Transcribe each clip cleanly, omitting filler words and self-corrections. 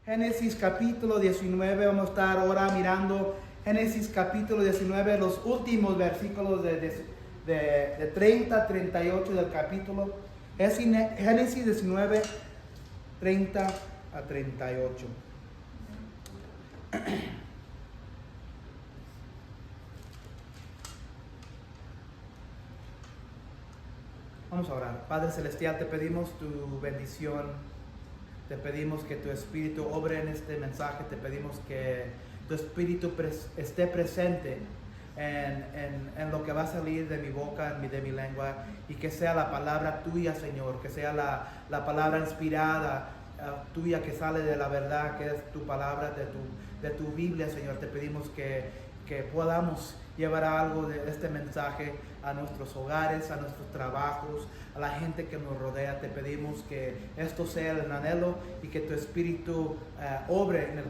Génesis capítulo 19, vamos a estar ahora mirando Génesis capítulo 19, los últimos versículos de 30 a 38 del capítulo. Génesis 19, 30 a 38. Vamos a orar. Padre Celestial, te pedimos tu bendición. Te pedimos que tu Espíritu obre en este mensaje. Te pedimos que tu Espíritu esté presente en lo que va a salir de mi boca, de mi lengua, y que sea la palabra tuya, Señor, que sea la palabra inspirada tuya, que sale de la verdad, que es tu palabra, de tu Biblia, Señor. Te pedimos que podamos llevar algo de este mensaje a nuestros hogares, a nuestros trabajos, a la gente que nos rodea. Te pedimos que esto sea el anhelo y que tu Espíritu obre en el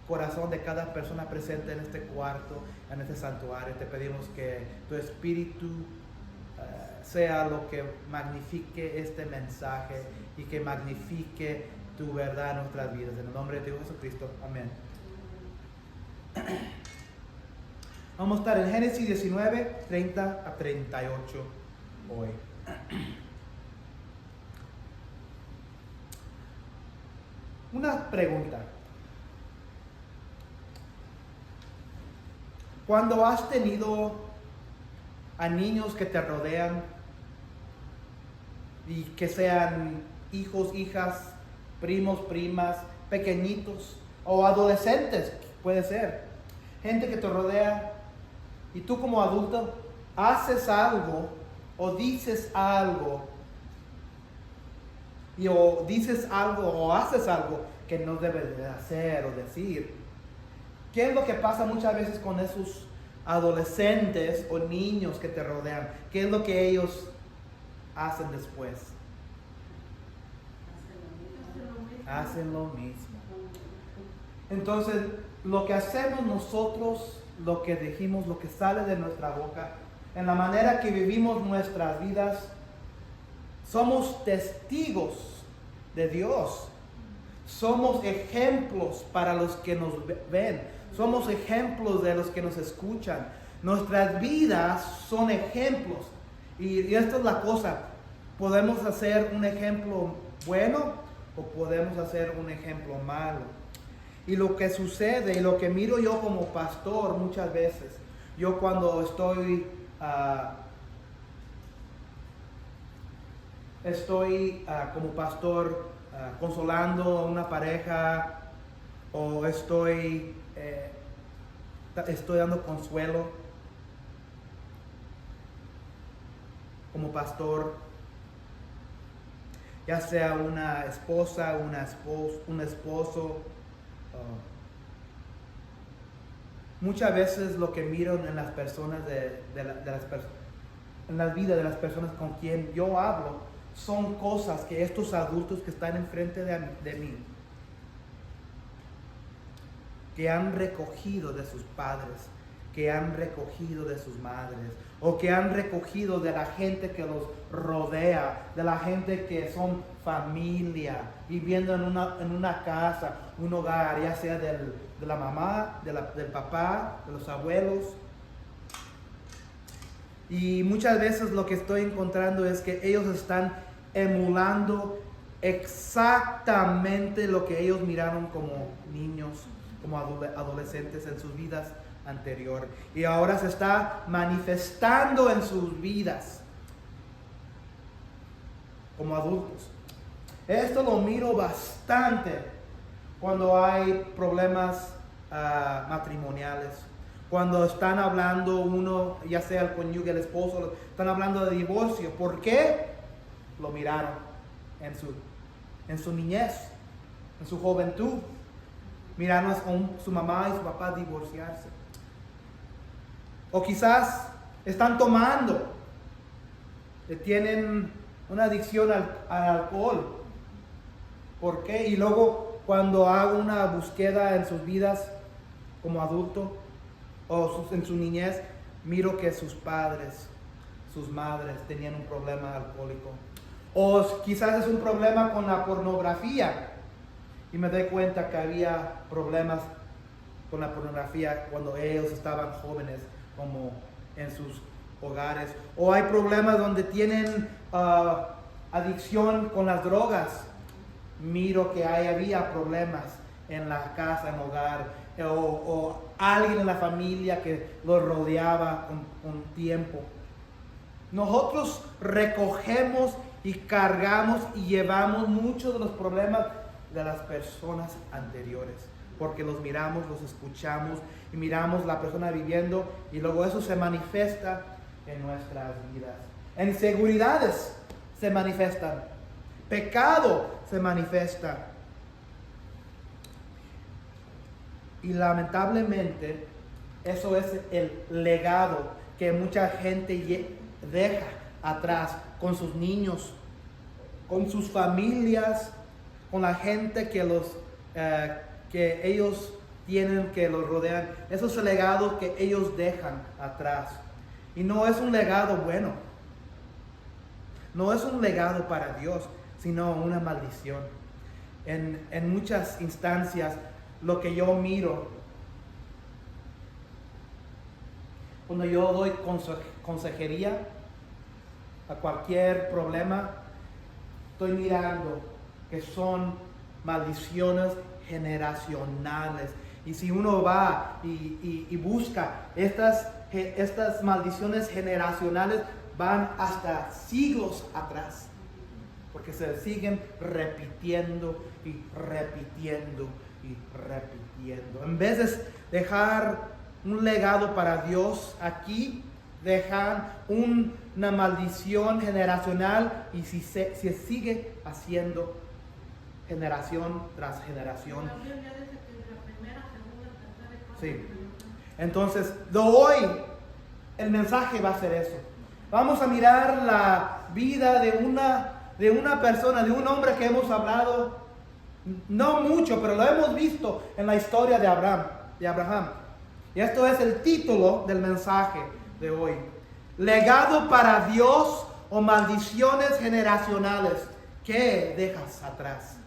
corazón de cada persona presente en este cuarto, en este santuario. Te pedimos que tu Espíritu sea lo que magnifique este mensaje y que magnifique tu verdad en nuestras vidas. En el nombre de Dios Jesucristo. Amén. Vamos a estar en Génesis 19, 30 a 38 hoy. Una pregunta. Cuando has tenido a niños que te rodean y que sean hijos, hijas, primos, primas, pequeñitos o adolescentes, puede ser, gente que te rodea, y tú como adulto haces algo o dices algo o haces algo que no debes de hacer o decir. ¿Qué es lo que pasa muchas veces con esos adolescentes o niños que te rodean? ¿Qué es lo que ellos hacen después? Hacen lo mismo. Entonces, lo que hacemos nosotros, lo que dijimos, lo que sale de nuestra boca, en la manera que vivimos nuestras vidas, somos testigos de Dios. Somos ejemplos para los que nos ven. Somos ejemplos de los que nos escuchan. Nuestras vidas son ejemplos. Y esta es la cosa. Podemos hacer un ejemplo bueno o podemos hacer un ejemplo malo. Y lo que sucede y lo que miro yo como pastor muchas veces, yo cuando estoy como pastor consolando a una pareja o estoy dando consuelo como pastor, ya sea una esposa, un esposo. Muchas veces lo que miro en las personas en la vida de las personas con quien yo hablo son cosas que estos adultos que están enfrente de mí, que han recogido de sus padres, que han recogido de sus madres, o que han recogido de la gente que los rodea, de la gente que son familia, viviendo en una casa, un hogar, ya sea de la mamá, del papá, de los abuelos. Y muchas veces lo que estoy encontrando es que ellos están emulando exactamente lo que ellos miraron como niños, como adolescentes en sus vidas anterior, y ahora se está manifestando en sus vidas como adultos. Esto lo miro bastante cuando hay problemas matrimoniales, cuando están hablando uno, ya sea el cónyuge, el esposo, están hablando de divorcio. ¿Por qué? Lo miraron en su niñez, en su juventud. Miraron con su mamá y su papá divorciarse. O quizás están tomando, tienen una adicción al alcohol. ¿Por qué? Y luego cuando hago una búsqueda en sus vidas como adulto o en su niñez, miro que sus padres, sus madres tenían un problema alcohólico. O quizás es un problema con la pornografía. Y me doy cuenta que había problemas con la pornografía cuando ellos estaban jóvenes, como en sus hogares. O hay problemas donde tienen adicción con las drogas. Miro que había problemas en la casa, en el hogar, o alguien en la familia que los rodeaba con tiempo. Nosotros recogemos y cargamos y llevamos muchos de los problemas de las personas anteriores, porque los miramos, los escuchamos y miramos la persona viviendo, y luego eso se manifiesta en nuestras vidas. Inseguridades se manifiestan, pecado se manifiesta, y lamentablemente eso es el legado que mucha gente deja atrás con sus niños, con sus familias, con la gente que ellos tienen, que los rodean. Eso es el legado que ellos dejan atrás. Y no es un legado bueno. No es un legado para Dios, sino una maldición. En muchas instancias, lo que yo miro, cuando yo doy consejería a cualquier problema, estoy mirando que son maldiciones generacionales. Y si uno va y busca estas maldiciones generacionales, van hasta siglos atrás, porque se siguen repitiendo y repitiendo y repitiendo. En vez de dejar un legado para Dios aquí, dejan una maldición generacional, y si se sigue haciendo generación tras generación. Sí. Entonces, de hoy el mensaje va a ser eso. Vamos a mirar la vida de una persona, de un hombre que hemos hablado, no mucho, pero lo hemos visto en la historia de Abraham. Y esto es el título del mensaje de hoy. Legado para Dios o maldiciones generacionales. ¿Qué dejas atrás?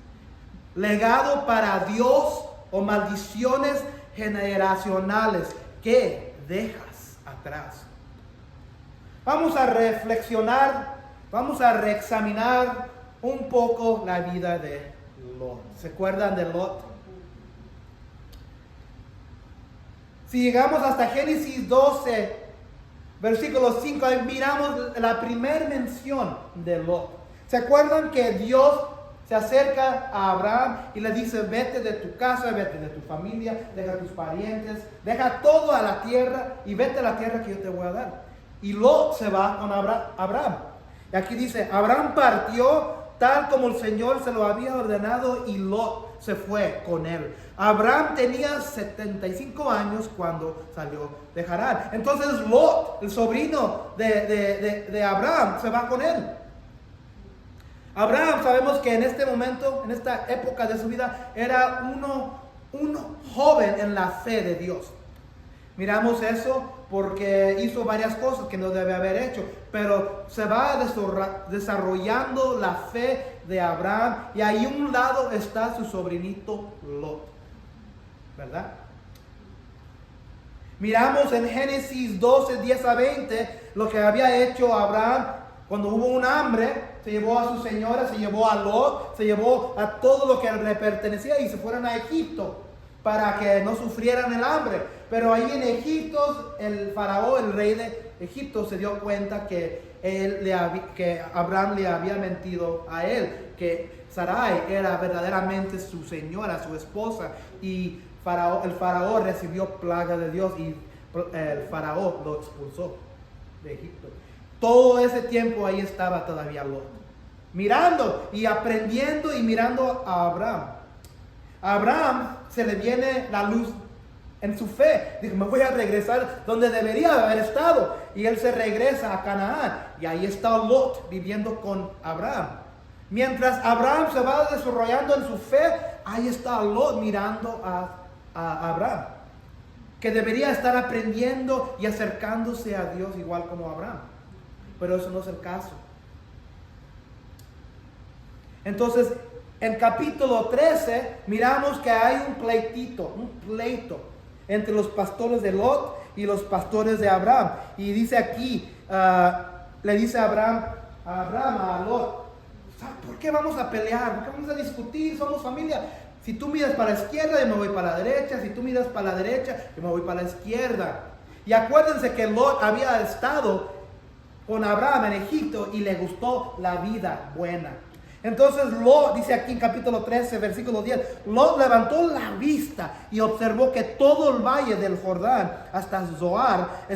Legado para Dios o maldiciones generacionales. ¿Qué dejas atrás? Vamos a reflexionar, vamos a reexaminar un poco la vida de Lot. ¿Se acuerdan de Lot? Si llegamos hasta Génesis 12, versículo 5, ahí miramos la primera mención de Lot. ¿Se acuerdan que Dios se acerca a Abraham y le dice: vete de tu casa, vete de tu familia, deja tus parientes, deja todo a la tierra y vete a la tierra que yo te voy a dar? Y Lot se va con Abraham. Y aquí dice: Abraham partió tal como el Señor se lo había ordenado, y Lot se fue con él. Abraham tenía 75 años cuando salió de Harán. Entonces Lot, el sobrino de Abraham, se va con él. Abraham, sabemos que en este momento, en esta época de su vida, era un joven en la fe de Dios. Miramos eso porque hizo varias cosas que no debe haber hecho, pero se va desarrollando la fe de Abraham, y ahí a un lado está su sobrinito Lot, ¿verdad? Miramos en Génesis 12, 10 a 20, lo que había hecho Abraham cuando hubo un hambre. Se llevó a su señora, se llevó a Lot, se llevó a todo lo que le pertenecía, y se fueron a Egipto para que no sufrieran el hambre. Pero ahí en Egipto, el faraón, el rey de Egipto, se dio cuenta que Abraham le había mentido a él, que Sarai era verdaderamente su señora, su esposa, y el faraón recibió plaga de Dios, y el faraón lo expulsó de Egipto. Todo ese tiempo ahí estaba todavía Lot, mirando y aprendiendo y mirando a Abraham. A Abraham se le viene la luz en su fe. Dijo: me voy a regresar donde debería haber estado. Y él se regresa a Canaán. Y ahí está Lot viviendo con Abraham. Mientras Abraham se va desarrollando en su fe, ahí está Lot mirando a Abraham, que debería estar aprendiendo y acercándose a Dios igual como Abraham. Pero eso no es el caso. Entonces, En capítulo 13 miramos que hay un pleito entre los pastores de Lot y los pastores de Abraham. Y dice aquí, le dice Abraham a Lot, ¿por qué vamos a pelear? ¿Por qué vamos a discutir? Somos familia. Si tú miras para la izquierda, yo me voy para la derecha. Si tú miras para la derecha, yo me voy para la izquierda. Y acuérdense que Lot había estado con Abraham en Egipto y le gustó la vida buena. Entonces Lot, dice aquí en capítulo 13, versículo 10, Lot levantó la vista y observó que todo el valle del Jordán hasta Zoar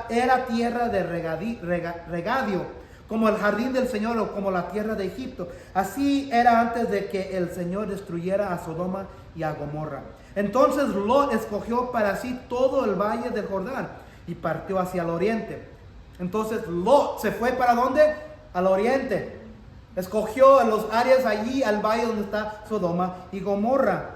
era tierra de regadío, como el jardín del Señor o como la tierra de Egipto. Así era antes de que el Señor destruyera a Sodoma y a Gomorra. Entonces Lot escogió para sí todo el valle del Jordán y partió hacia el oriente. Entonces Lot se fue ¿para dónde? Al oriente. Escogió en los áreas allí al valle donde está Sodoma y Gomorra.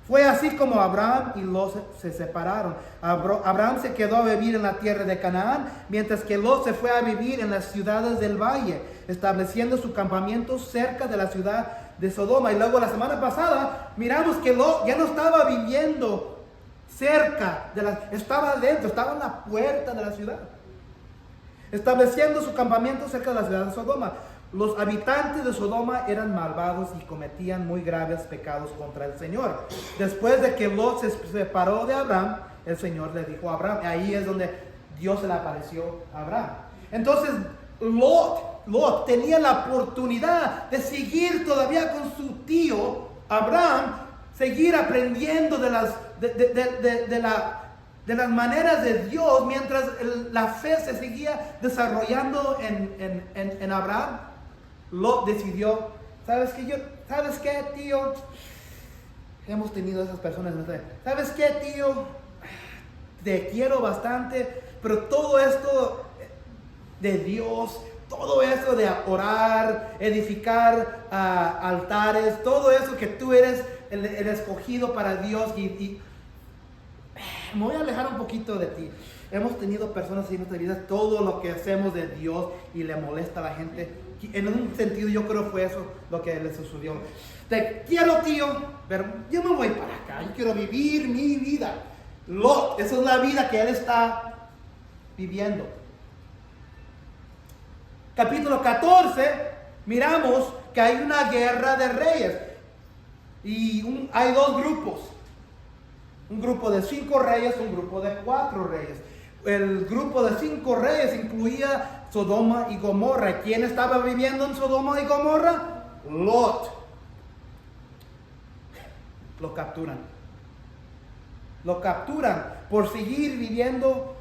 Fue así como Abraham y Lot se separaron. Abraham se quedó a vivir en la tierra de Canaán, mientras que Lot se fue a vivir en las ciudades del valle, estableciendo su campamento cerca de la ciudad de Sodoma. Y luego la semana pasada miramos que Lot ya no estaba viviendo cerca estaba adentro, estaba en la puerta de la ciudad, estableciendo su campamento cerca de la ciudad de Sodoma. Los habitantes de Sodoma eran malvados y cometían muy graves pecados contra el Señor. Después de que Lot se separó de Abraham, el Señor le dijo a Abraham, ahí es donde Dios se le apareció a Abraham. Entonces Lot tenía la oportunidad de seguir todavía con su tío Abraham, seguir aprendiendo de las maneras de Dios, mientras la fe se seguía desarrollando en Abraham. Lot decidió, ¿sabes qué, tío? Hemos tenido esas personas, ¿sabes qué, tío? Te quiero bastante, pero todo esto de Dios, todo eso de orar, edificar altares, todo eso que tú eres el escogido para Dios y me voy a alejar un poquito de ti. Hemos tenido personas en nuestra vida, todo lo que hacemos de Dios y le molesta a la gente. En un sentido yo creo fue eso lo que le sucedió. Te quiero, tío, pero yo me voy para acá. Yo quiero vivir mi vida. Lot, esa es la vida que él está viviendo. Capítulo 14, miramos que hay una guerra de reyes. Y hay dos grupos. Un grupo de 5 reyes, un grupo de 4 reyes. El grupo de 5 reyes incluía Sodoma y Gomorra. ¿Quién estaba viviendo en Sodoma y Gomorra? Lot. Lo capturan. Lo capturan por seguir viviendo,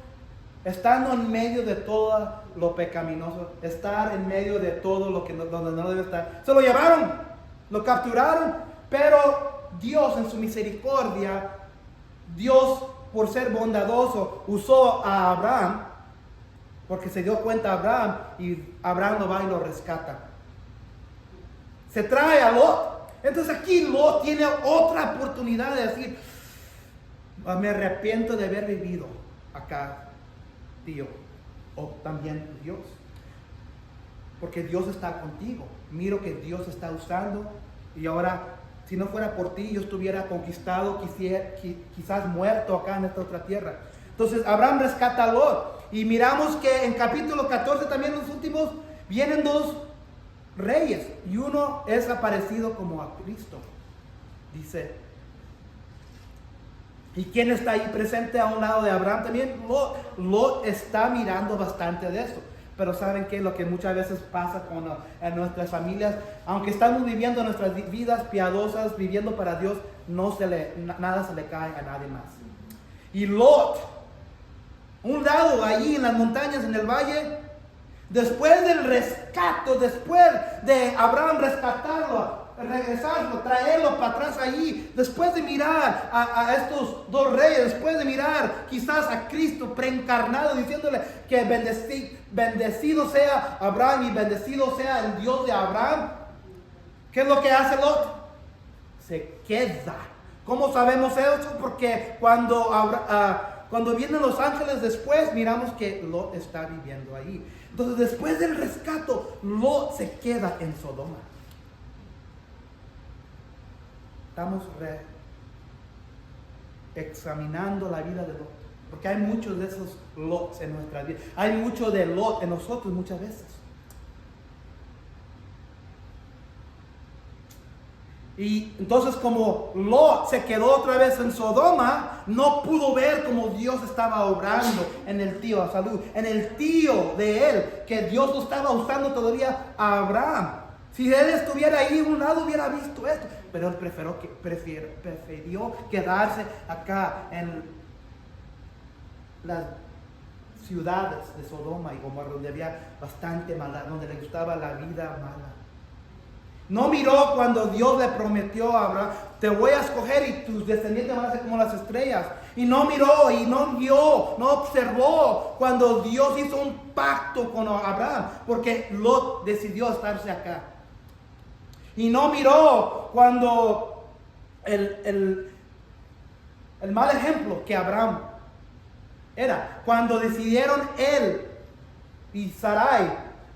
estando en medio de todo lo pecaminoso, estar en medio de todo lo que donde no debe estar. Se lo llevaron, lo capturaron, pero Dios en su misericordia, Dios por ser bondadoso usó a Abraham, porque se dio cuenta Abraham y Abraham lo va y lo rescata. Se trae a Lot. Entonces aquí Lot tiene otra oportunidad de decir, me arrepiento de haber vivido acá, tío, o también Dios, porque Dios está contigo. Miro que Dios está usando y ahora, si no fuera por ti, yo estuviera conquistado, quizás muerto acá en esta otra tierra. Entonces Abraham rescata a Lot. Y miramos que en capítulo 14 también los últimos vienen 2 reyes. Y uno es aparecido como a Cristo. Dice. ¿Y quién está ahí presente a un lado de Abraham también? Lot está mirando bastante de eso. Pero ¿saben qué? Lo que muchas veces pasa en nuestras familias, aunque estamos viviendo nuestras vidas piadosas, viviendo para Dios, nada se le cae a nadie más. Y Lot, un lado allí en las montañas, en el valle, después del rescate, después de Abraham rescatarlo, regresarlo, traerlo para atrás allí, después de mirar a estos 2 reyes, después de mirar quizás a Cristo preencarnado, diciéndole que bendecido sea Abraham y bendecido sea el Dios de Abraham, ¿qué es lo que hace Lot? Se queda. ¿Cómo sabemos eso? Porque cuando vienen los ángeles después, miramos que Lot está viviendo ahí. Entonces después del rescate, Lot se queda en Sodoma. estamos examinando la vida de Lot. Porque hay muchos de esos Lots en nuestra vida. Hay mucho de Lot en nosotros muchas veces. Y entonces como Lot se quedó otra vez en Sodoma, no pudo ver cómo Dios estaba obrando en el tío a Salud, en el tío de él, que Dios lo estaba usando todavía a Abraham. Si él estuviera ahí a un lado hubiera visto esto, pero él prefirió quedarse acá en las ciudades de Sodoma y Gomorra, donde había bastante maldad, donde le gustaba la vida mala. No miró cuando Dios le prometió a Abraham, te voy a escoger y tus descendientes van a ser como las estrellas. Y no miró y no vio, no observó cuando Dios hizo un pacto con Abraham, porque Lot decidió estarse acá. Y no miró cuando el mal ejemplo que Abraham era, cuando decidieron él y Sarai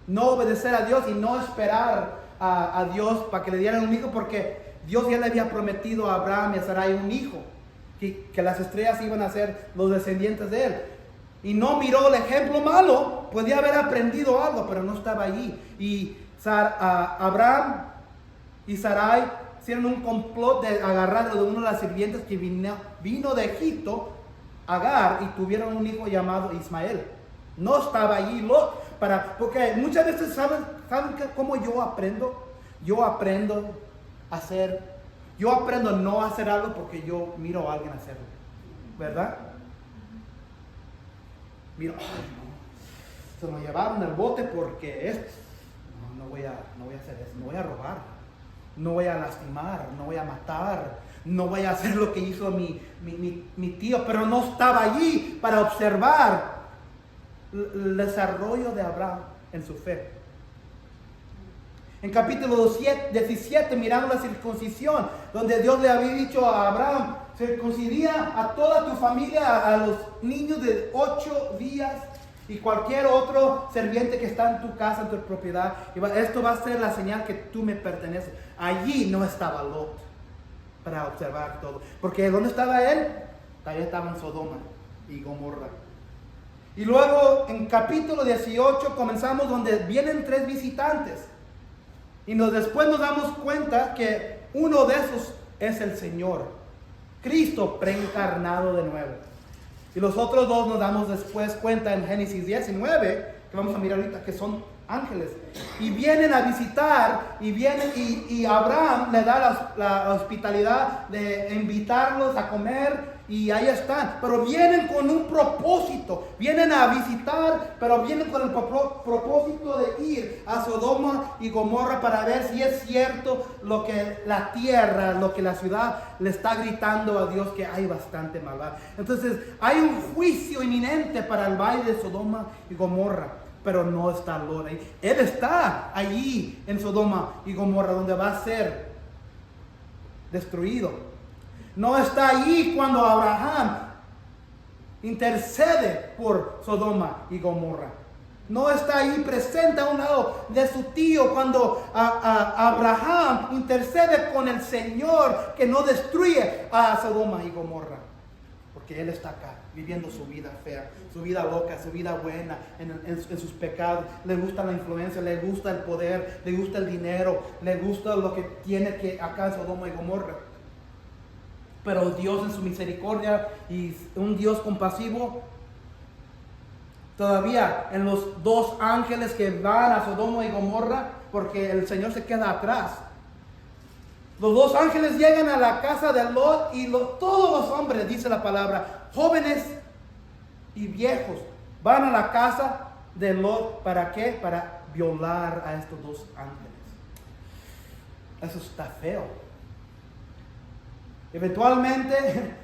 no obedecer a Dios y no esperar a Dios para que le dieran un hijo, porque Dios ya le había prometido a Abraham y a Sarai un hijo, que las estrellas iban a ser los descendientes de él. Y no miró el ejemplo malo, podía haber aprendido algo, pero no estaba allí. Y Abraham y Sarai hicieron un complot de agarrar de uno de las sirvientes que vino de Egipto, Agar, y tuvieron un hijo llamado Ismael. No estaba allí Lot, porque muchas veces saben cómo yo aprendo. Yo aprendo a no hacer algo porque yo miro a alguien hacerlo, ¿verdad? Miro, se lo llevaron al bote porque no voy a hacer eso, no voy a robar, no voy a lastimar, no voy a matar, no voy a hacer lo que hizo mi tío, pero no estaba allí para observar el desarrollo de Abraham en su fe. En capítulo 17 miramos la circuncisión, donde Dios le había dicho a Abraham, circuncidía a toda tu familia, a los niños de 8 días y cualquier otro serviente que está en tu casa, en tu propiedad. Esto va a ser la señal que tú me perteneces. Allí no estaba Lot para observar todo, porque ¿dónde estaba él? Todavía estaba en Sodoma y Gomorra. Y luego en capítulo 18 comenzamos donde vienen 3 visitantes. Y después nos damos cuenta que uno de esos es el Señor, Cristo preencarnado de nuevo. Y los otros 2 nos damos después cuenta en Génesis 19, que vamos a mirar ahorita, que son ángeles. Y vienen a visitar, y Abraham le da la hospitalidad de invitarlos a comer. Y ahí están, pero vienen con un propósito, vienen a visitar, pero vienen con el propósito de ir a Sodoma y Gomorra para ver si es cierto lo que la tierra, lo que la ciudad le está gritando a Dios, que hay bastante maldad. Entonces hay un juicio inminente para el valle de Sodoma y Gomorra, pero no está Lot ahí. Él está allí en Sodoma y Gomorra, donde va a ser destruido. No está allí cuando Abraham intercede por Sodoma y Gomorra. No está ahí presente a un lado de su tío cuando Abraham intercede con el Señor que no destruye a Sodoma y Gomorra. Porque él está acá viviendo su vida fea, su vida loca, su vida buena en sus pecados. Le gusta la influencia, le gusta el poder, le gusta el dinero, le gusta lo que tiene que acá en Sodoma y Gomorra. Pero Dios en su misericordia y un Dios compasivo, todavía en los 2 ángeles que van a Sodoma y Gomorra, porque el Señor se queda atrás. Los 2 ángeles llegan a la casa de Lot y todos los hombres, dice la palabra, jóvenes y viejos, van a la casa de Lot. ¿Para qué? Para violar a estos 2 ángeles. Eso está feo. Eventualmente,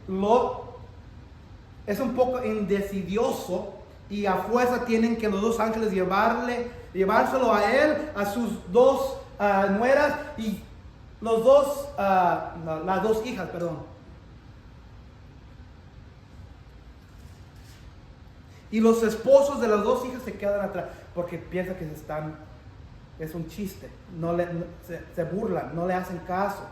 Lot es un poco indecidioso y a fuerza tienen que los 2 ángeles llevárselo a él, a sus 2 nueras y las 2 hijas, perdón. Y los esposos de las 2 hijas se quedan atrás porque piensan que se están es un chiste, se burlan, no le hacen caso.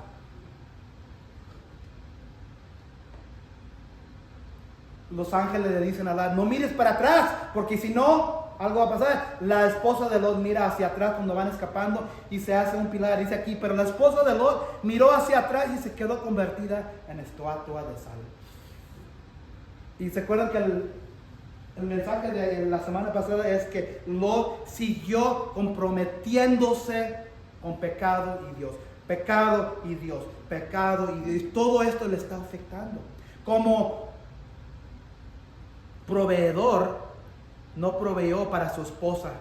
Los ángeles le dicen a Lot, no mires para atrás, porque si no, algo va a pasar. La esposa de Lot mira hacia atrás cuando van escapando y se hace un pilar, dice aquí, pero la esposa de Lot miró hacia atrás y se quedó convertida en estatua de sal. Y se acuerdan que el mensaje de la semana pasada es que Lot siguió comprometiéndose con pecado y Dios. Pecado y Dios, pecado y Dios. Y todo esto le está afectando. Como proveedor, no proveyó para su esposa.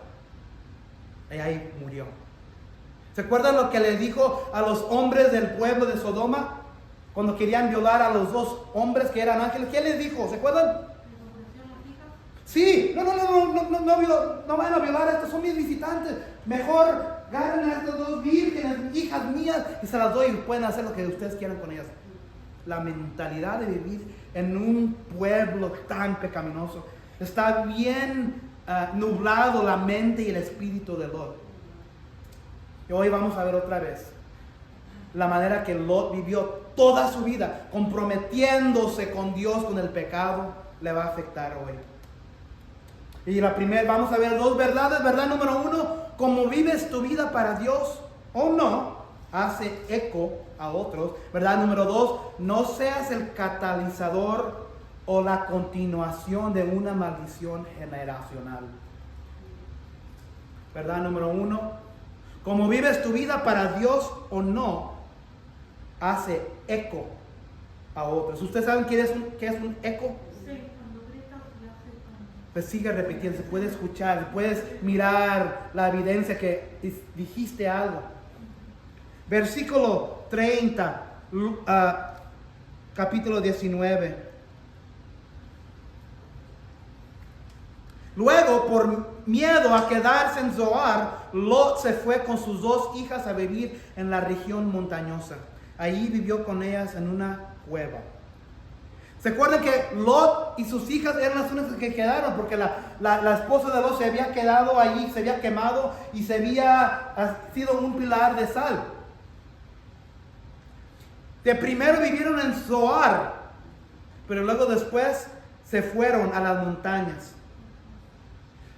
Y ahí murió. ¿Se acuerdan lo que le dijo a los hombres del pueblo de Sodoma? Cuando querían violar a los dos hombres que eran ángeles. ¿Qué les dijo? ¿Se acuerdan? Sí, no vayan a violar a estos, son mis visitantes. Mejor ganen a estas dos vírgenes, hijas mías, y se las doy y pueden hacer lo que ustedes quieran con ellas. La mentalidad de vivir en un pueblo tan pecaminoso. Está bien nublado la mente y el espíritu de Lot. Y hoy vamos a ver otra vez la manera que Lot vivió toda su vida comprometiéndose con Dios, con el pecado, le va a afectar hoy. Y vamos a ver dos verdades. Verdad número 1, cómo vives tu vida para Dios o no, hace eco a otros. Verdad número 2, no seas el catalizador o la continuación de una maldición generacional. Verdad número 1, cómo vives tu vida para Dios o no, hace eco a otros. ¿Ustedes saben qué es un eco? Sí, cuando gritas le hace como... Pues sigue repitiendo, se puede escuchar, puedes mirar la evidencia que dijiste algo. Versículo 30, capítulo 19. Luego, por miedo a quedarse en Zoar, Lot se fue con sus dos hijas a vivir en la región montañosa. Allí vivió con ellas en una cueva. ¿Se acuerdan que Lot y sus hijas eran las únicas que quedaron? Porque la esposa de Lot se había quedado allí, se había quemado y se había sido un pilar de sal. De primero vivieron en Zoar, pero luego después se fueron a las montañas.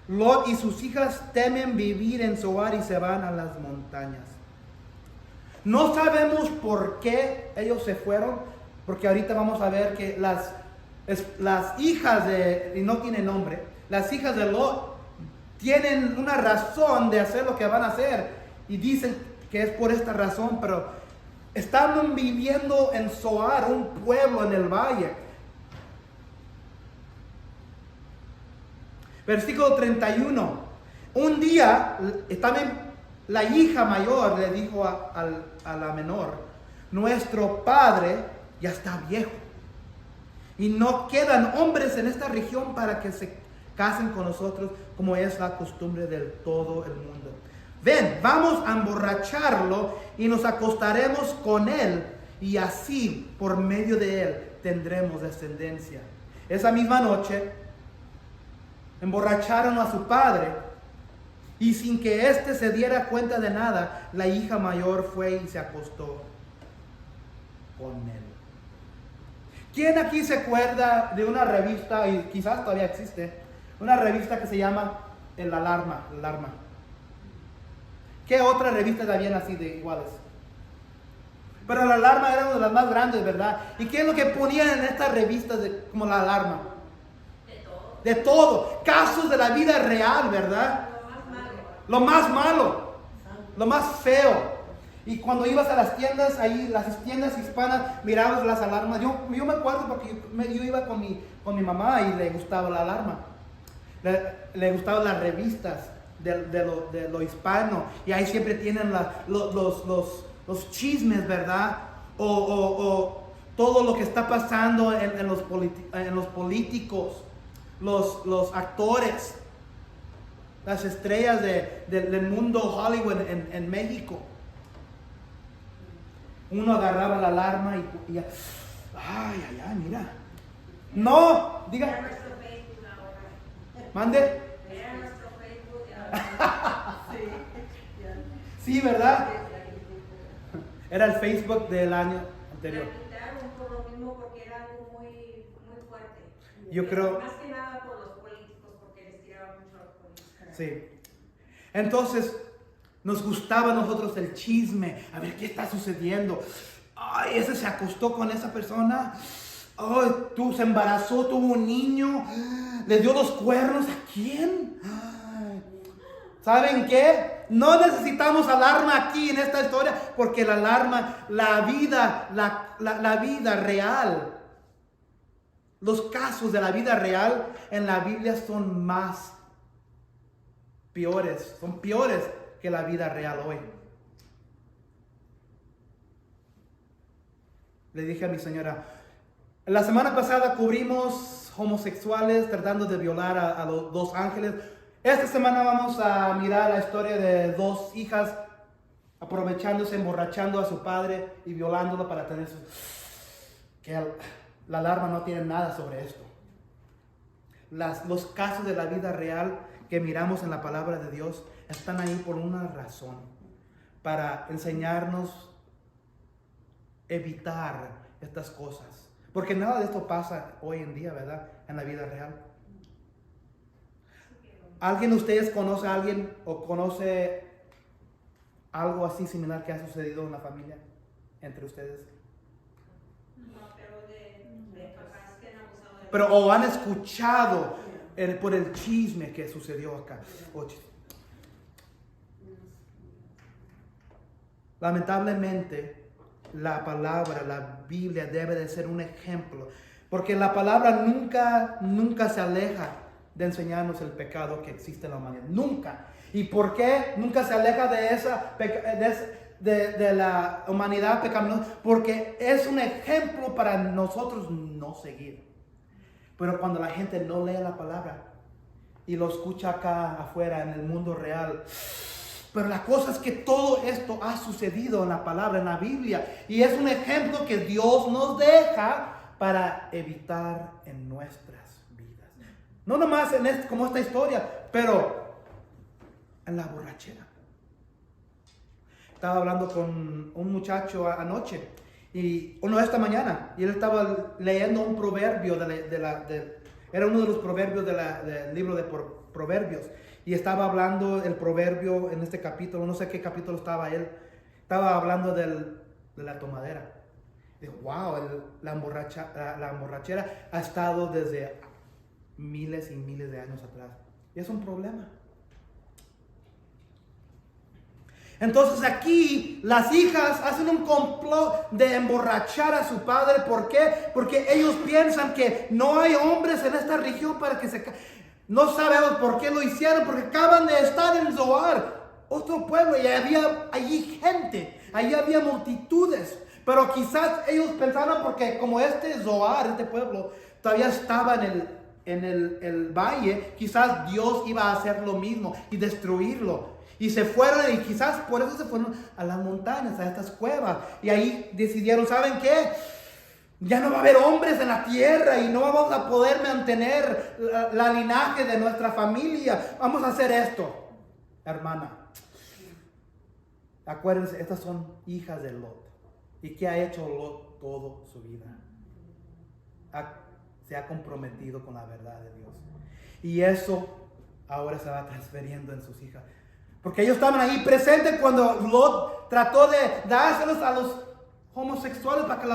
Lot y sus hijas temen vivir en Zoar y se van a las montañas. No sabemos por qué ellos se fueron, porque ahorita vamos a ver que las hijas y no tiene nombre, las hijas de Lot tienen una razón de hacer lo que van a hacer y dicen que es por esta razón, pero estaban viviendo en Zoar, un pueblo en el valle. Versículo 31. Un día, también la hija mayor le dijo a la menor, nuestro padre ya está viejo y no quedan hombres en esta región para que se casen con nosotros, como es la costumbre de todo el mundo. Ven, vamos a emborracharlo y nos acostaremos con él, y así por medio de él tendremos descendencia. Esa misma noche emborracharon a su padre, y sin que éste se diera cuenta de nada, la hija mayor fue y se acostó con él. ¿Quién aquí se acuerda de una revista, y quizás todavía existe, una revista que se llama El Alarma? ¿Qué otra revista habían así de iguales? Pero La Alarma era una de las más grandes, ¿verdad? ¿Y qué es lo que ponían en estas revistas como La Alarma? De todo. Casos de la vida real, ¿verdad? Lo más malo. Lo más feo. Y cuando ibas a las tiendas, ahí las tiendas hispanas, mirabas las alarmas. Yo me acuerdo porque yo iba con mi mamá y le gustaba La Alarma. Le gustaban las revistas de lo hispano. Y ahí siempre tienen los chismes, ¿verdad? O todo lo que está pasando en los políticos, los actores, las estrellas del mundo Hollywood en México. Uno agarraba la alarma y ya, ay, mira. No, diga. Era nuestro Facebook ahora. Mande. Era nuestro Facebook ahora. Sí. Sí, ¿verdad? Era el Facebook del año anterior. La quitaron por lo mismo porque era algo muy, muy fuerte. Yo creo. Más que nada por los políticos, porque les tiraban mucho a los políticos. Sí. Entonces, nos gustaba a nosotros el chisme. A ver, ¿qué está sucediendo? Ay, ese se acostó con esa persona. Ay, tú se embarazó, tuvo un niño. Le dio los cuernos. ¿A quién? Ay. ¿Saben qué? No necesitamos alarma aquí en esta historia, porque la alarma, la vida real, los casos de la vida real en la Biblia son más peores, son peores que la vida real hoy. Le dije a mi señora, la semana pasada cubrimos homosexuales tratando de violar a los dos ángeles. Esta semana vamos a mirar la historia de dos hijas aprovechándose, emborrachando a su padre y violándolo para tener su... Que la alarma no tiene nada sobre esto. Los casos de la vida real que miramos en la palabra de Dios están ahí por una razón, para enseñarnos evitar estas cosas, porque nada de esto pasa hoy en día, ¿verdad? En la vida real. ¿Alguien de ustedes conoce a alguien o conoce algo así similar que ha sucedido en la familia entre ustedes? No, pero de papás que han abusado de... Pero o han escuchado por el chisme que sucedió acá. Lamentablemente, la palabra, la Biblia debe de ser un ejemplo, porque la palabra nunca se aleja de enseñarnos el pecado que existe en la humanidad. Nunca. ¿Y por qué nunca se aleja de la humanidad pecaminosa? Porque es un ejemplo para nosotros no seguir. Pero cuando la gente no lee la palabra y lo escucha acá afuera en el mundo real, pero la cosa es que todo esto ha sucedido en la palabra, en la Biblia, y es un ejemplo que Dios nos deja para evitar en nuestras vidas. No nomás como esta historia, pero en la borrachera. Estaba hablando con un muchacho anoche, esta mañana, y él estaba leyendo un proverbio era uno de los proverbios del libro de Proverbios, y estaba hablando el proverbio en este capítulo, no sé qué capítulo estaba él, estaba hablando de la tomadera. Dijo, wow, la emborrachera ha estado desde miles y miles de años atrás, y es un problema. Entonces aquí las hijas hacen un complot de emborrachar a su padre. ¿Por qué? Porque ellos piensan que no hay hombres en esta región para que se... No sabemos por qué lo hicieron, porque acaban de estar en Zoar, otro pueblo, y había allí gente, allí había multitudes. Pero quizás ellos pensaban, porque como Zoar, este pueblo, todavía estaba en el valle, quizás Dios iba a hacer lo mismo y destruirlo. Y se fueron, y quizás por eso se fueron a las montañas, a estas cuevas. Y ahí decidieron, ¿saben qué? Ya no va a haber hombres en la tierra y no vamos a poder mantener la linaje de nuestra familia. Vamos a hacer esto, hermana. Acuérdense, estas son hijas de Lot. ¿Y qué ha hecho Lot toda su vida? Se ha comprometido con la verdad de Dios. Y eso ahora se va transfiriendo en sus hijas. Porque ellos estaban ahí presentes cuando Lot trató de dárselos a los homosexuales para que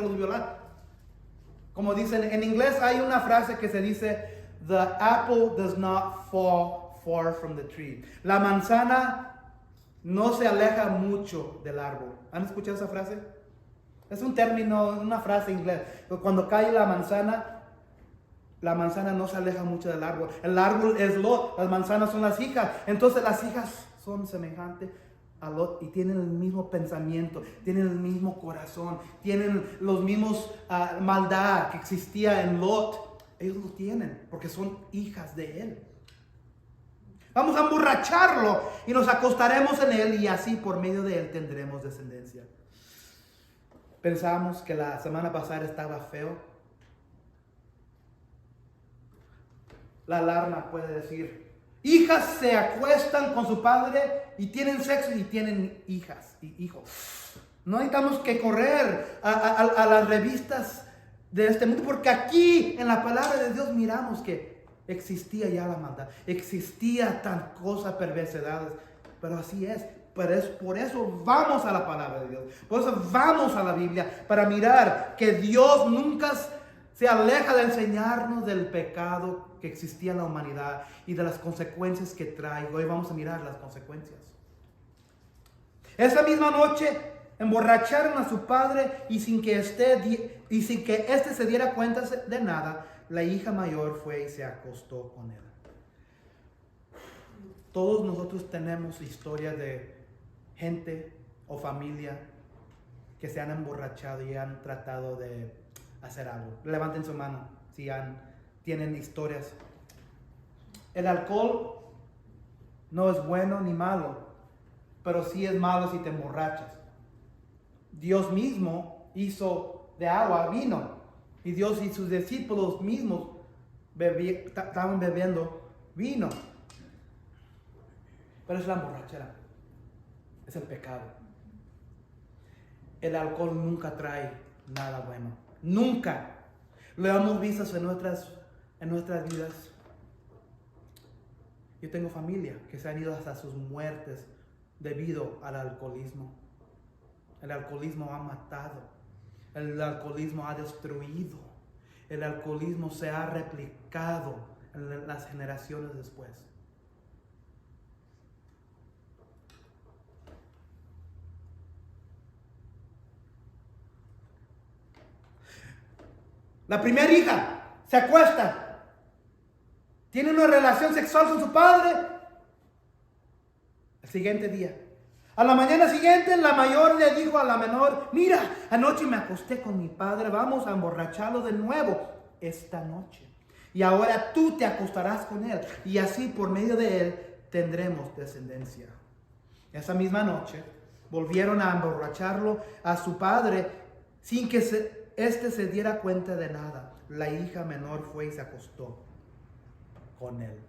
los violara. Como dicen en inglés, hay una frase que se dice: the apple does not fall far from the tree. La manzana no se aleja mucho del árbol. ¿Han escuchado esa frase? Es un término, una frase en inglés. Cuando cae la manzana no se aleja mucho del árbol. El árbol es Lot, las manzanas son las hijas. Entonces las hijas son semejantes a Lot y tienen el mismo pensamiento, tienen el mismo corazón, tienen los mismos maldad que existía en Lot. Ellos lo tienen porque son hijas de él. Vamos a emborracharlo y nos acostaremos en él, y así por medio de él tendremos descendencia. Pensamos que la semana pasada estaba feo. La alarma puede decir, Hijas se acuestan con su padre y tienen sexo y tienen hijas y hijos. No necesitamos que correr a las revistas de este mundo, porque aquí en la palabra de Dios miramos que existía ya la maldad, existía tan cosa, perversidades, pero así es. Por eso vamos a la palabra de Dios, por eso vamos a la Biblia, para mirar que Dios nunca se aleja de enseñarnos del pecado que existía en la humanidad y de las consecuencias que trae. Hoy vamos a mirar las consecuencias. Esa misma noche emborracharon a su padre y sin que éste se diera cuenta de nada, la hija mayor fue y se acostó con él. Todos nosotros tenemos historias de gente o familia que se han emborrachado y han tratado de hacer algo. Levanten su mano si tienen historias. El alcohol no es bueno ni malo, pero sí es malo si te emborrachas. Dios mismo hizo de agua vino, y Dios y sus discípulos mismos estaban bebiendo vino. Pero es la borrachera, es el pecado. El alcohol nunca trae nada bueno, nunca. Lo hemos visto en nuestras vidas. Yo tengo familia que se han ido hasta sus muertes debido al alcoholismo. El alcoholismo ha matado, el alcoholismo ha destruido, el alcoholismo se ha replicado en las generaciones después. La primera hija se acuesta, tiene una relación sexual con su padre. El siguiente día, a la mañana siguiente, la mayor le dijo a la menor: mira, anoche me acosté con mi padre, vamos a emborracharlo de nuevo esta noche. Y ahora tú te acostarás con él, y así por medio de él tendremos descendencia. Esa misma noche volvieron a emborracharlo a su padre sin que este se diera cuenta de nada. La hija menor fue y se acostó con él.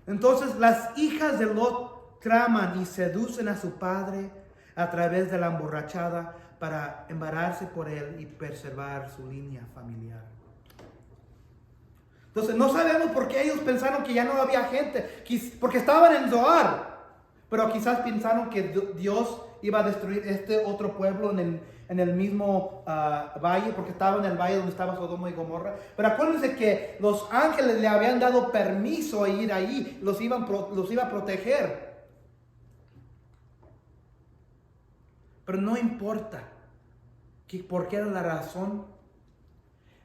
Entonces las hijas de Lot traman y seducen a su padre a través de la emborrachada para embararse por él y preservar su línea familiar. Entonces no sabemos por qué ellos pensaron que ya no había gente, porque estaban en Zoar, pero quizás pensaron que Dios iba a destruir este otro pueblo en el mismo valle, porque estaba en el valle donde estaba Sodoma y Gomorra. Pero acuérdense que los ángeles le habían dado permiso a ir ahí, los iba a proteger. Pero no importa por qué era la razón.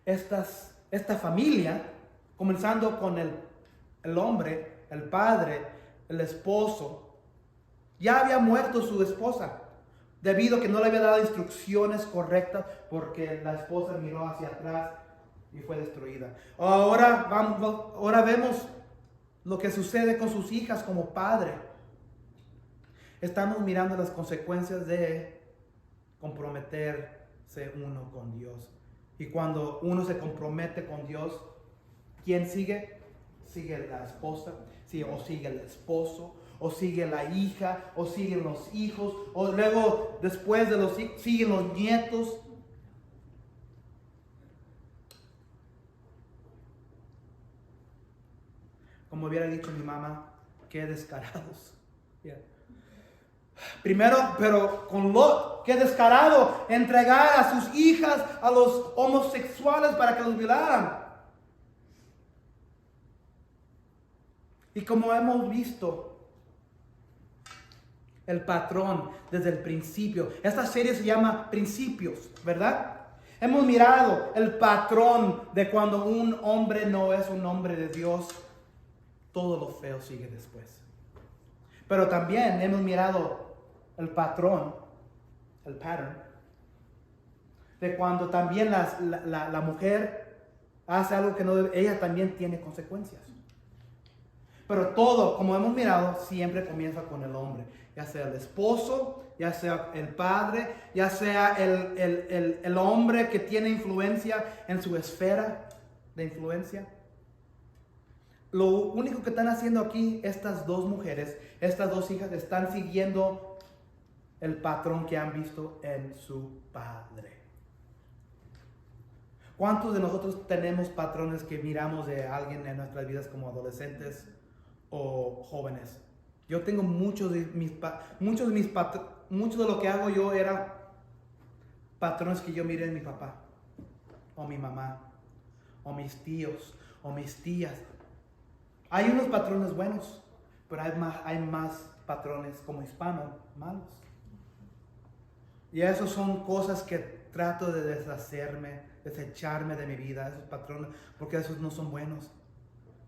Esta familia, comenzando con el hombre, el padre, el esposo, ya había muerto su esposa, debido a que no le había dado instrucciones correctas, porque la esposa miró hacia atrás y fue destruida. Ahora vemos lo que sucede con sus hijas como padre. Estamos mirando las consecuencias de comprometerse uno con Dios. Y cuando uno se compromete con Dios, ¿quién sigue? Sigue la esposa, o sigue el esposo, o sigue la hija, o siguen los hijos, o luego después de los hijos siguen los nietos. Como hubiera dicho mi mamá, qué descarados. Yeah. Primero, pero con Lot, qué descarado entregar a sus hijas a los homosexuales para que los violaran. Y como hemos visto el patrón desde el principio, esta serie se llama Principios, ¿verdad? Hemos mirado el patrón de cuando un hombre no es un hombre de Dios, todo lo feo sigue después. Pero también hemos mirado el patrón, el pattern, de cuando también la mujer hace algo que no debe, ella también tiene consecuencias. Pero todo, como hemos mirado, siempre comienza con el hombre. Ya sea el esposo, ya sea el padre, ya sea el hombre que tiene influencia en su esfera. de influencia. Lo único que están haciendo aquí estas dos mujeres, estas dos hijas, están siguiendo el patrón que han visto en su padre. ¿Cuántos de nosotros tenemos patrones que miramos de alguien en nuestras vidas como adolescentes o jóvenes? Yo tengo muchos de lo que hago yo era patrones que yo miré en mi papá, o mi mamá, o mis tíos, o mis tías. Hay unos patrones buenos, pero hay más patrones como hispano malos. Y esas son cosas que trato de desecharme de mi vida, esos patrones, porque esos no son buenos.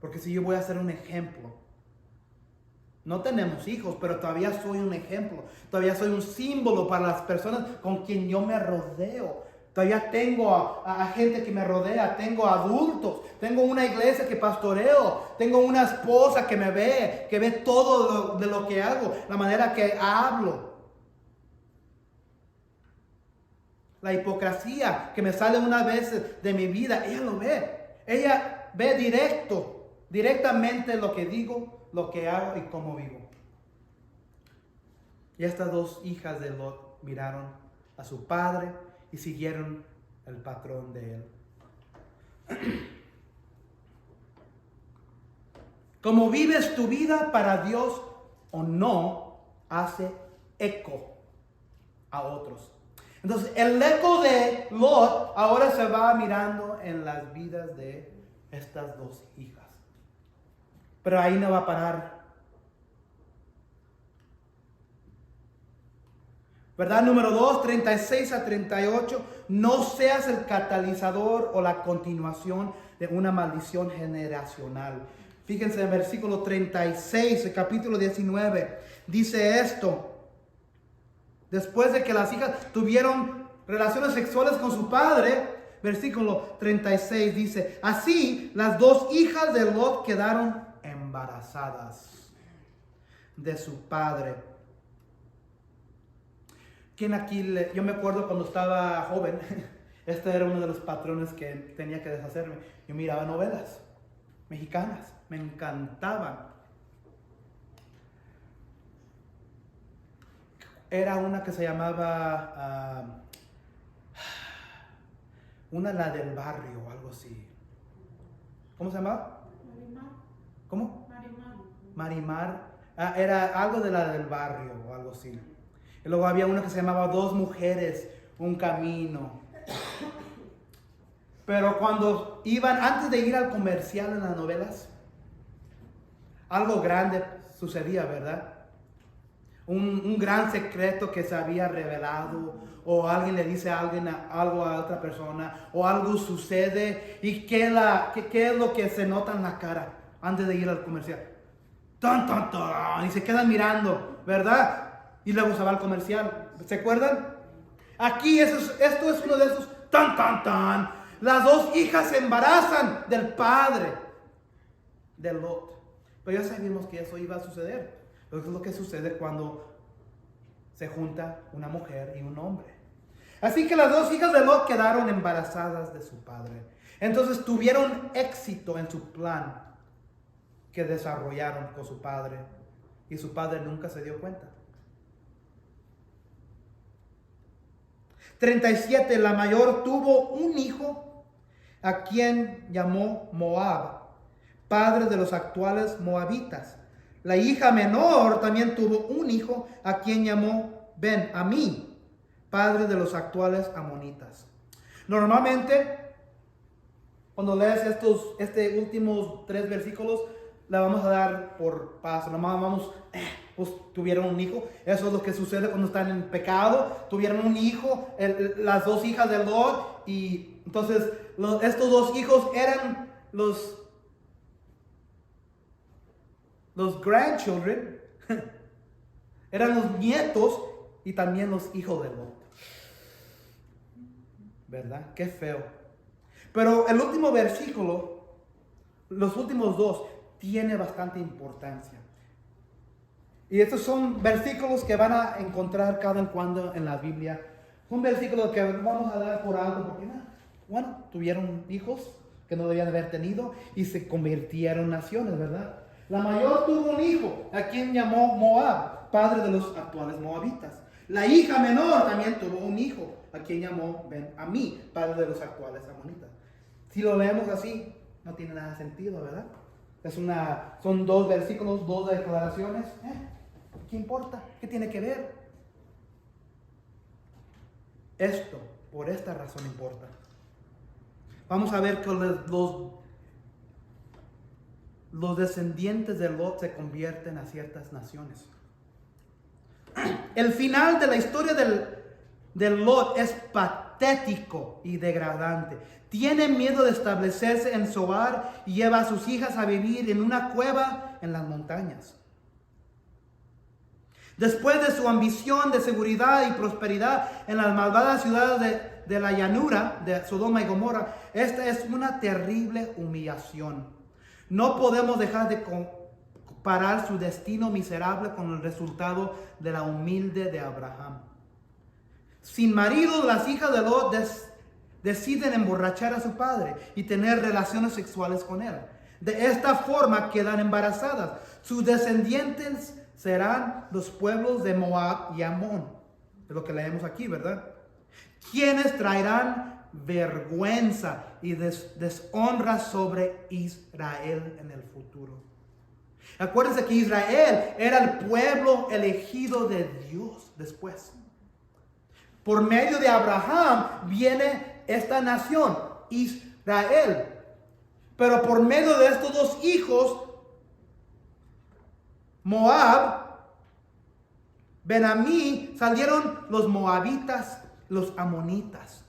Porque si yo voy a ser un ejemplo, no tenemos hijos, pero todavía soy un ejemplo, todavía soy un símbolo para las personas con quien yo me rodeo. Todavía tengo a gente que me rodea, tengo adultos, tengo una iglesia que pastoreo, tengo una esposa que me ve, que ve todo de lo que hago, la manera que hablo. La hipocresía que me sale una vez de mi vida, ella lo ve. Ella ve directamente lo que digo, lo que hago y cómo vivo. Y estas dos hijas de Lot miraron a su padre y siguieron el patrón de él. Como vives tu vida para Dios o no, hace eco a otros. Entonces el eco de Lot ahora se va mirando en las vidas de estas dos hijas. Pero ahí no va a parar. ¿Verdad? Número 2, 36 a 38. No seas el catalizador o la continuación de una maldición generacional. Fíjense en el versículo 36, el capítulo 19. Dice esto. Después de que las hijas tuvieron relaciones sexuales con su padre, versículo 36 dice, así las dos hijas de Lot quedaron embarazadas de su padre. ¿Quién aquí? Yo me acuerdo cuando estaba joven, este era uno de los patrones que tenía que deshacerme. Yo miraba novelas mexicanas, me encantaban. Era una que se llamaba, la del barrio o algo así. ¿Cómo se llamaba? Marimar. ¿Cómo? Marimar. Marimar. Era algo de la del barrio o algo así. Y luego había una que se llamaba Dos mujeres, un camino. Pero cuando iban, antes de ir al comercial en las novelas, algo grande sucedía, ¿verdad? Un gran secreto que se había revelado, o alguien le dice a alguien algo a otra persona, o algo sucede, y ¿qué es lo que se nota en la cara antes de ir al comercial? ¡Tan, tan, tan! Y se quedan mirando, ¿verdad? Y luego se va al comercial. ¿Se acuerdan? Aquí esto es uno de esos ¡tan, tan, tan! Las dos hijas se embarazan del padre de Lot. Pero ya sabíamos que eso iba a suceder. Eso es lo que sucede cuando se junta una mujer y un hombre. Así que las dos hijas de Lot quedaron embarazadas de su padre. Entonces tuvieron éxito en su plan que desarrollaron con su padre. Y su padre nunca se dio cuenta. 37. La mayor tuvo un hijo a quien llamó Moab, padre de los actuales moabitas. La hija menor también tuvo un hijo a quien llamó Ben-Amí, padre de los actuales amonitas. Normalmente, cuando lees estos últimos 3 versículos, la vamos a dar por paso. Nomás vamos, pues tuvieron un hijo. Eso es lo que sucede cuando están en pecado. Tuvieron un hijo, las dos hijas de Lot. Y entonces estos dos hijos eran los grandchildren, eran los nietos y también los hijos de Lot. ¿Verdad? Qué feo. Pero el último versículo, los últimos 2, tiene bastante importancia. Y estos son versículos que van a encontrar cada en cuando en la Biblia. Son versículos que vamos a dar por alto porque, bueno, tuvieron hijos, que no debían haber tenido y se convirtieron en naciones, ¿verdad? La mayor tuvo un hijo, a quien llamó Moab, padre de los actuales moabitas. La hija menor también tuvo un hijo, a quien llamó Ben-Amí, padre de los actuales amonitas. Si lo leemos así, no tiene nada de sentido, ¿verdad? Son 2 versículos, 2 declaraciones. ¿Qué importa? ¿Qué tiene que ver? Esto, por esta razón importa. Vamos a ver que los descendientes de Lot se convierten a ciertas naciones. El final de la historia de Lot es patético y degradante. Tiene miedo de establecerse en Zoar y lleva a sus hijas a vivir en una cueva en las montañas. Después de su ambición de seguridad y prosperidad en las malvadas ciudades de la llanura de Sodoma y Gomorra, esta es una terrible humillación. No podemos dejar de comparar su destino miserable con el resultado de la humilde de Abraham. Sin marido, las hijas de Lot deciden emborrachar a su padre y tener relaciones sexuales con él. De esta forma quedan embarazadas. Sus descendientes serán los pueblos de Moab y Amón. Es lo que leemos aquí, ¿verdad? Quienes traerán vergüenza y deshonra sobre Israel en el futuro. Acuérdense que Israel era el pueblo elegido de Dios después. Por medio de Abraham viene esta nación, Israel. Pero por medio de estos 2 hijos, Moab, Ben-Amí, salieron los moabitas, los amonitas.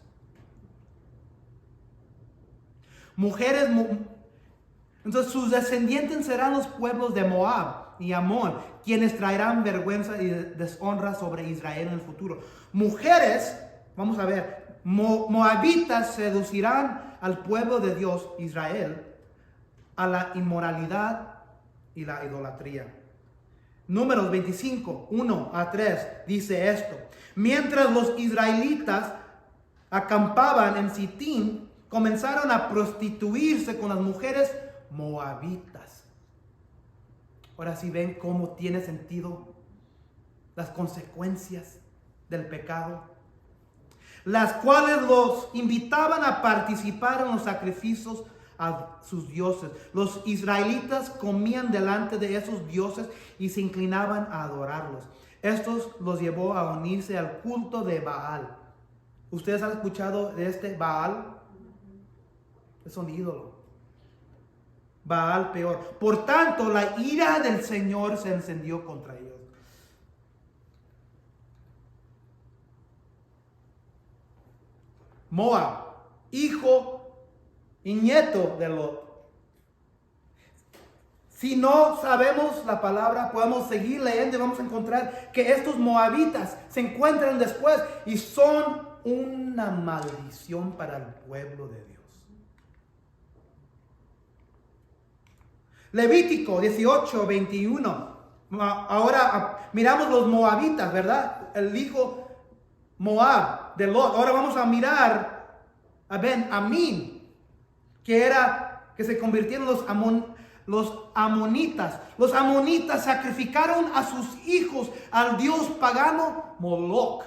Entonces sus descendientes serán los pueblos de Moab y Amón, quienes traerán vergüenza y deshonra sobre Israel en el futuro. Mujeres, vamos a ver, moabitas seducirán al pueblo de Dios, Israel, a la inmoralidad y la idolatría. Números 25, 1 a 3 dice esto. Mientras los israelitas acampaban en Sitín, comenzaron a prostituirse con las mujeres moabitas. Ahora sí ven cómo tiene sentido las consecuencias del pecado, las cuales los invitaban a participar en los sacrificios a sus dioses. Los israelitas comían delante de esos dioses y se inclinaban a adorarlos. Esto los llevó a unirse al culto de Baal. ¿Ustedes han escuchado de este Baal? Es un ídolo. Baal peor. Por tanto, la ira del Señor se encendió contra ellos. Moab, hijo y nieto de Lot. Si no sabemos la palabra, podemos seguir leyendo y vamos a encontrar que estos moabitas se encuentran después y son una maldición para el pueblo de Dios. Levítico 18, 21. Ahora miramos los moabitas, ¿verdad? El hijo Moab de Lot. Ahora vamos a mirar a Ben-Amí, que se convirtieron los amonitas. Los amonitas sacrificaron a sus hijos al dios pagano Moloch.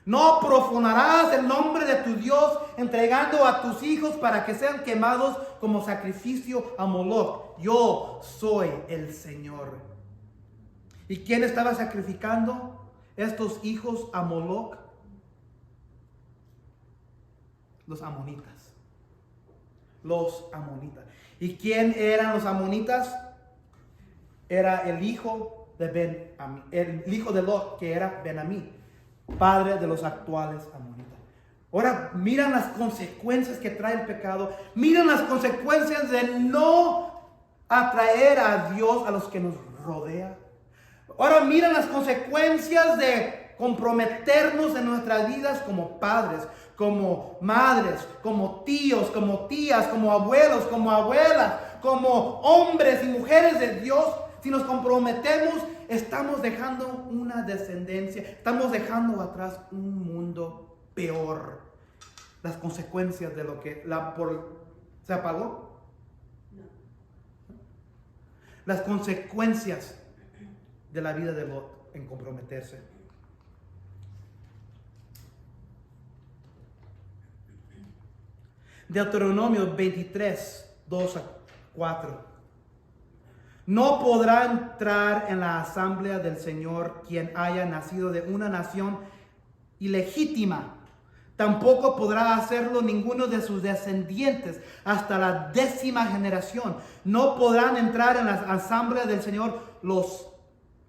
No profanarás el nombre de tu Dios entregando a tus hijos para que sean quemados como sacrificio a Moloch. Yo soy el Señor. ¿Y quién estaba sacrificando estos hijos a Moloch? Los amonitas. Los amonitas. ¿Y quién eran los amonitas? Era el hijo de Ben-Amí, el hijo de Lot, que era Ben-Amí, padre de los actuales amonitas. Ahora miran las consecuencias que trae el pecado. Miran las consecuencias de no atraer a Dios a los que nos rodean. Ahora miran las consecuencias de comprometernos en nuestras vidas como padres, como madres, como tíos, como tías, como abuelos, como abuelas, como hombres y mujeres de Dios. Si nos comprometemos, estamos dejando una descendencia, estamos dejando atrás un mundo peor. Las consecuencias de lo que, por ¿Se apagó? No. Las consecuencias de la vida de Lot en comprometerse. Deuteronomio 23, 2 a 4. No podrá entrar en la asamblea del Señor quien haya nacido de una nación ilegítima. Tampoco podrá hacerlo ninguno de sus descendientes hasta la 10ª generación. No podrán entrar en la asamblea del Señor los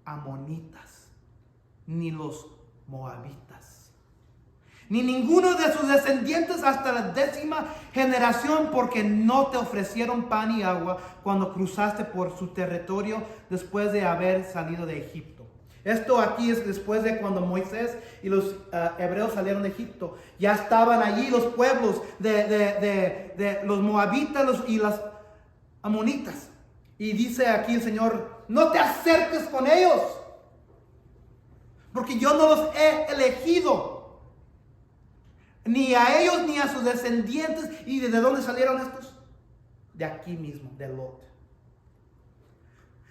amonitas, ni los moabitas, ni ninguno de sus descendientes hasta la 10ª generación, porque no te ofrecieron pan y agua cuando cruzaste por su territorio después de haber salido de Egipto. Esto aquí es después de cuando Moisés y los hebreos salieron de Egipto. Ya estaban allí los pueblos de los moabitas y las amonitas. Y dice aquí el Señor, no te acerques con ellos, porque yo no los he elegido, ni a ellos ni a sus descendientes. ¿Y de dónde salieron estos? De aquí mismo, de Lot.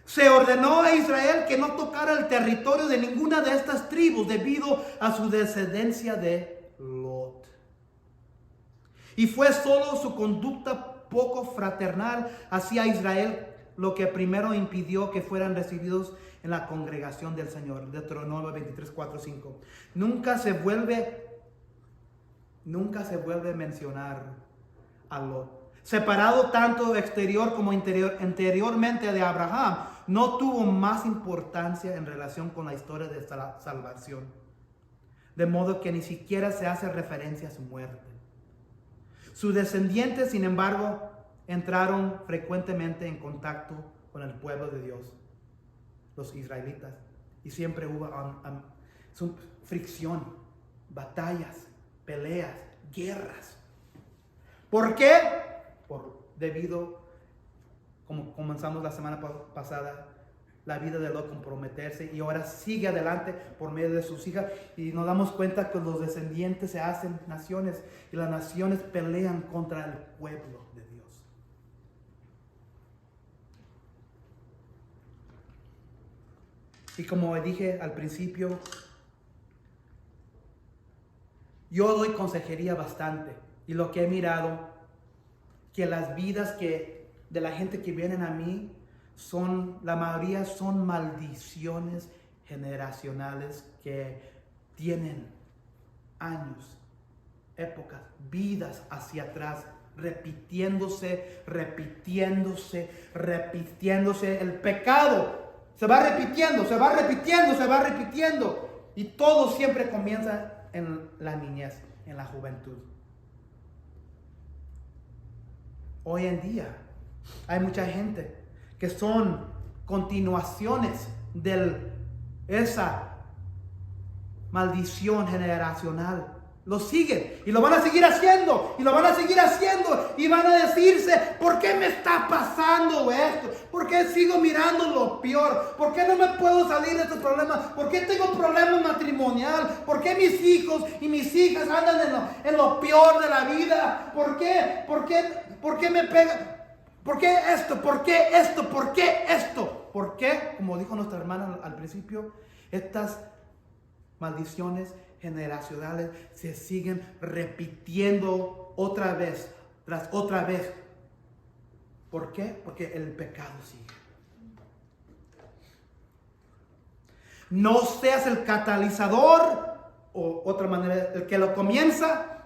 Se ordenó a Israel que no tocara el territorio de ninguna de estas tribus debido a su descendencia de Lot. Y fue solo su conducta poco fraternal hacia Israel lo que primero impidió que fueran recibidos en la congregación del Señor. Deuteronomio 23, 4, 5. Nunca se vuelve a mencionar a Lot. Separado tanto exterior como interiormente de Abraham, no tuvo más importancia en relación con la historia de esta salvación. De modo que ni siquiera se hace referencia a su muerte. Sus descendientes, sin embargo, entraron frecuentemente en contacto con el pueblo de Dios, los israelitas. Y siempre hubo fricción, batallas, peleas, guerras. ¿Por qué? Debido, como comenzamos la semana pasada, la vida de Lot comprometerse, y ahora sigue adelante por medio de sus hijas, y nos damos cuenta que los descendientes se hacen naciones, y las naciones pelean contra el pueblo de Dios. Y como dije al principio, yo doy consejería bastante, y lo que he mirado, que las vidas de la gente que vienen a mí, la mayoría son maldiciones generacionales que tienen años, épocas, vidas hacia atrás, repitiéndose. El pecado se va repitiendo. Y todo siempre comienza en la niñez, en la juventud. Hoy en día hay mucha gente que son continuaciones de esa maldición generacional. Lo siguen y lo van a seguir haciendo y van a decirse, ¿por qué me está pasando esto? ¿Por qué sigo mirando lo peor? ¿Por qué no me puedo salir de estos problemas? ¿Por qué tengo problemas matrimonial? ¿Por qué mis hijos y mis hijas andan en lo peor de la vida? ¿Por qué me pegan? ¿Por qué esto? ¿Por qué esto? ¿Por qué esto? ¿Por qué? Como dijo nuestra hermana al principio, estas maldiciones generacionales se siguen repitiendo otra vez, tras otra vez. ¿Por qué? Porque el pecado sigue. No seas el catalizador, o otra manera, el que lo comienza,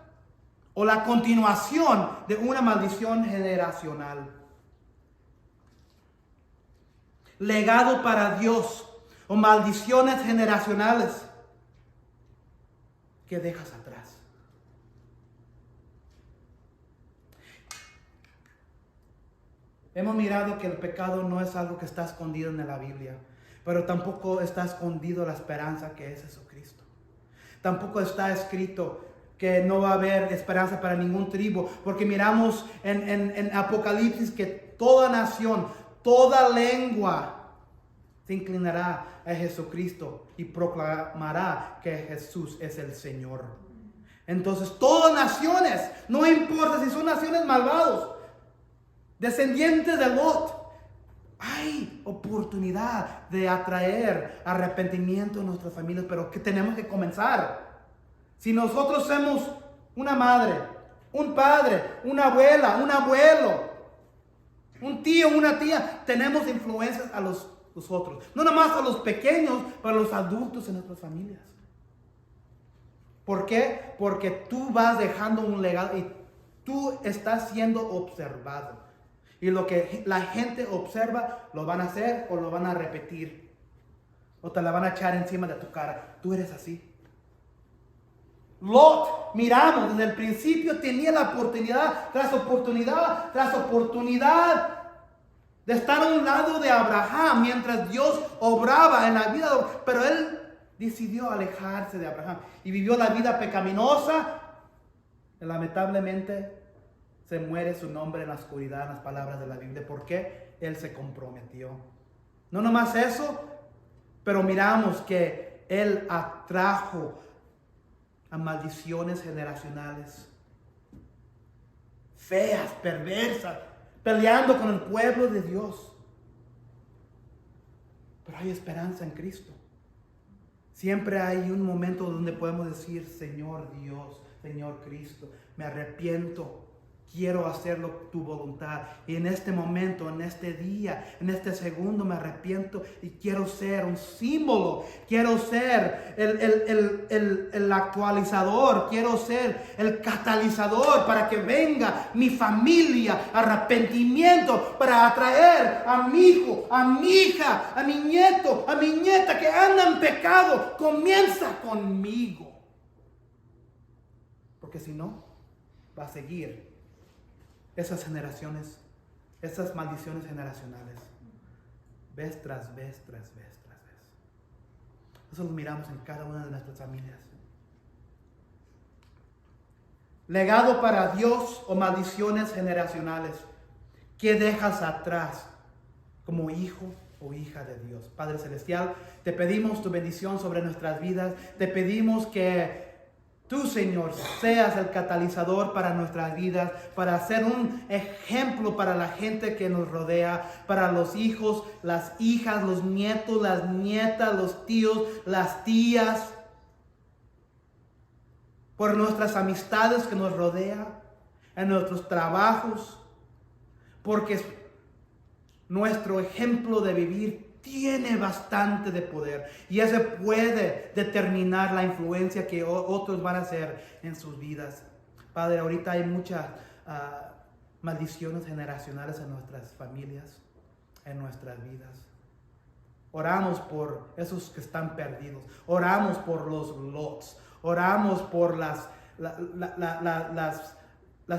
o la continuación de una maldición generacional. Legado para Dios o maldiciones generacionales que dejas atrás. Hemos mirado que el pecado no es algo que está escondido en la Biblia, pero tampoco está escondido la esperanza que es Jesucristo. Tampoco está escrito que no va a haber esperanza para ningún tribu, porque miramos en Apocalipsis que toda nación, toda lengua se inclinará a Jesucristo y proclamará que Jesús es el Señor. Entonces, todas naciones, no importa si son naciones malvadas, descendientes de Lot. Hay oportunidad de atraer arrepentimiento en nuestras familias, pero que tenemos que comenzar. Si nosotros somos una madre, un padre, una abuela, un abuelo, un tío, una tía, tenemos influencias a los otros. No nomás a los pequeños, pero a los adultos en nuestras familias. ¿Por qué? Porque tú vas dejando un legado y tú estás siendo observado. Y lo que la gente observa, lo van a hacer o lo van a repetir. O te la van a echar encima de tu cara. Tú eres así. Lot, miramos, desde el principio tenía la oportunidad, tras oportunidad, tras oportunidad de estar a un lado de Abraham mientras Dios obraba en la vida. Pero él decidió alejarse de Abraham y vivió la vida pecaminosa. Y lamentablemente se muere su nombre en la oscuridad, en las palabras de la Biblia. ¿Por qué? Él se comprometió. No nomás eso, pero miramos que él atrajo a maldiciones generacionales feas, perversas, peleando con el pueblo de Dios. Pero hay esperanza en Cristo. Siempre hay un momento donde podemos decir: Señor Dios, Señor Cristo, me arrepiento, quiero hacerlo tu voluntad. Y en este momento, en este día, en este segundo me arrepiento y quiero ser un símbolo. Quiero ser el actualizador. Quiero ser el catalizador para que venga mi familia, arrepentimiento, para atraer a mi hijo, a mi hija, a mi nieto, a mi nieta que anda en pecado. Comienza conmigo. Porque si no, va a seguir esas generaciones, esas maldiciones generacionales, vez tras vez, tras vez, tras vez. Eso lo miramos en cada una de nuestras familias. Legado para Dios o maldiciones generacionales. ¿Qué dejas atrás como hijo o hija de Dios? Padre Celestial, te pedimos tu bendición sobre nuestras vidas. Te pedimos que tú, Señor, seas el catalizador para nuestras vidas, para ser un ejemplo para la gente que nos rodea, para los hijos, las hijas, los nietos, las nietas, los tíos, las tías, por nuestras amistades que nos rodean, en nuestros trabajos, porque nuestro ejemplo de vivir tiene bastante de poder y ese puede determinar la influencia que otros van a hacer en sus vidas. Padre, ahorita hay muchas maldiciones generacionales en nuestras familias, en nuestras vidas. Oramos por esos que están perdidos. Oramos por los Lots. Oramos por las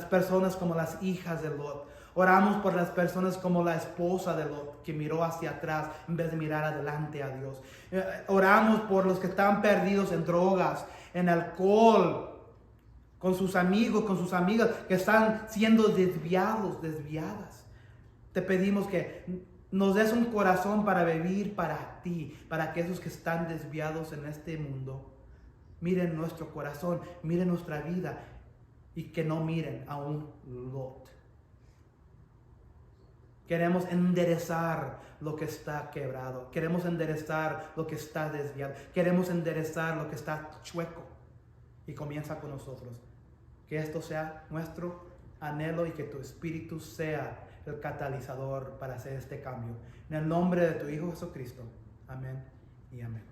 personas como las hijas de Lot. Oramos por las personas como la esposa de Lot, que miró hacia atrás en vez de mirar adelante a Dios. Oramos por los que están perdidos en drogas, en alcohol, con sus amigos, con sus amigas, que están siendo desviados, desviadas. Te pedimos que nos des un corazón para vivir para ti, para que esos que están desviados en este mundo miren nuestro corazón, miren nuestra vida y que no miren a un Lot. Queremos enderezar lo que está quebrado. Queremos enderezar lo que está desviado. Queremos enderezar lo que está chueco. Y comienza con nosotros. Que esto sea nuestro anhelo y que tu Espíritu sea el catalizador para hacer este cambio. En el nombre de tu Hijo Jesucristo. Amén y amén.